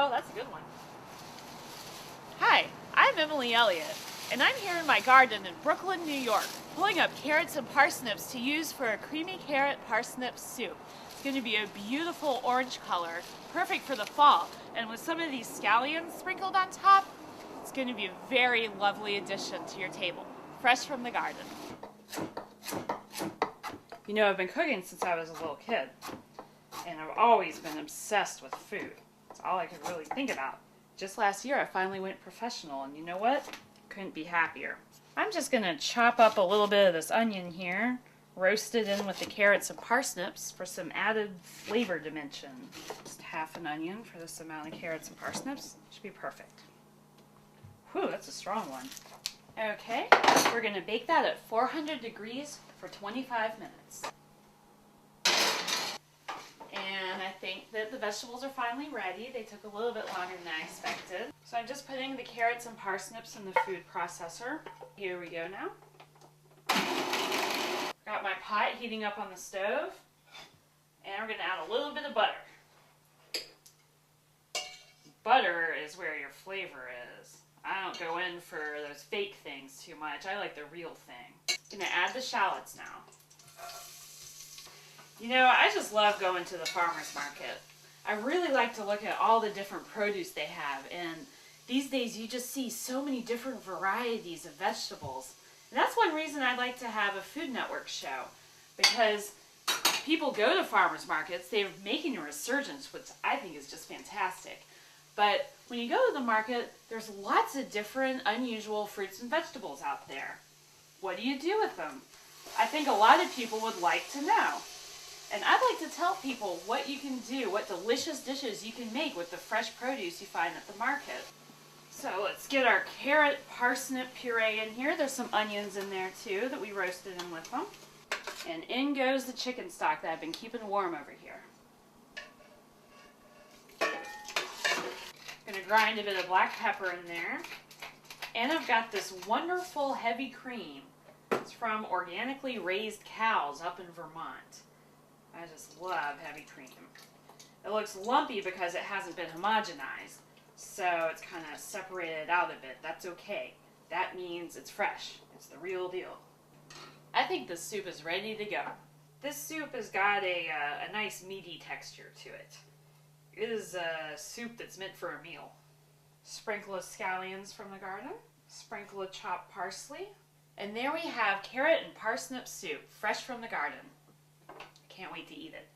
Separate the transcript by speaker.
Speaker 1: Oh, that's a good one. Hi, I'm Emily Elliott, and I'm here in my garden in Brooklyn, New York, pulling up carrots and parsnips to use for a creamy carrot parsnip soup. It's going to be a beautiful orange color, perfect for the fall, and with some of these scallions sprinkled on top, it's going to be a very lovely addition to your table, fresh from the garden. You know, I've been cooking since I was a little kid, and I've always been obsessed with food. It's all I could really think about. Just last year I finally went professional, and you know what? Couldn't be happier. I'm just going to chop up a little bit of this onion here, roast it in with the carrots and parsnips for some added flavor dimension. Just half an onion for this amount of carrots and parsnips. Should be perfect. Whew, that's a strong one. Okay, we're going to bake that at 400 degrees for 25 minutes. And I think that the vegetables are finally ready. They took a little bit longer than I expected. So I'm just putting the carrots and parsnips in the food processor. Here we go now. Got my pot heating up on the stove. And we're going to add a little bit of butter. Butter is where your flavor is. I don't go in for those fake things too much. I like the real thing. I'm going to add the shallots now. You know, I just love going to the farmer's market. I really like to look at all the different produce they have, and these days you just see so many different varieties of vegetables. And that's one reason I like to have a Food Network show, because people go to farmer's markets, they're making a resurgence, which I think is just fantastic. But when you go to the market, there's lots of different unusual fruits and vegetables out there. What do you do with them? I think a lot of people would like to know. And I'd like to tell people what you can do, what delicious dishes you can make with the fresh produce you find at the market. So let's get our carrot parsnip puree in here. There's some onions in there too that we roasted in with them. And in goes the chicken stock that I've been keeping warm over here. I'm going to grind a bit of black pepper in there. And I've got this wonderful heavy cream. It's from organically raised cows up in Vermont. I just love heavy cream. It looks lumpy because it hasn't been homogenized, so it's kind of separated out a bit. That's okay. That means it's fresh. It's the real deal. I think this soup is ready to go. This soup has got a nice meaty texture to it. It is a soup that's meant for a meal. Sprinkle of scallions from the garden. Sprinkle of chopped parsley. And there we have carrot and parsnip soup, fresh from the garden. Can't wait to eat it.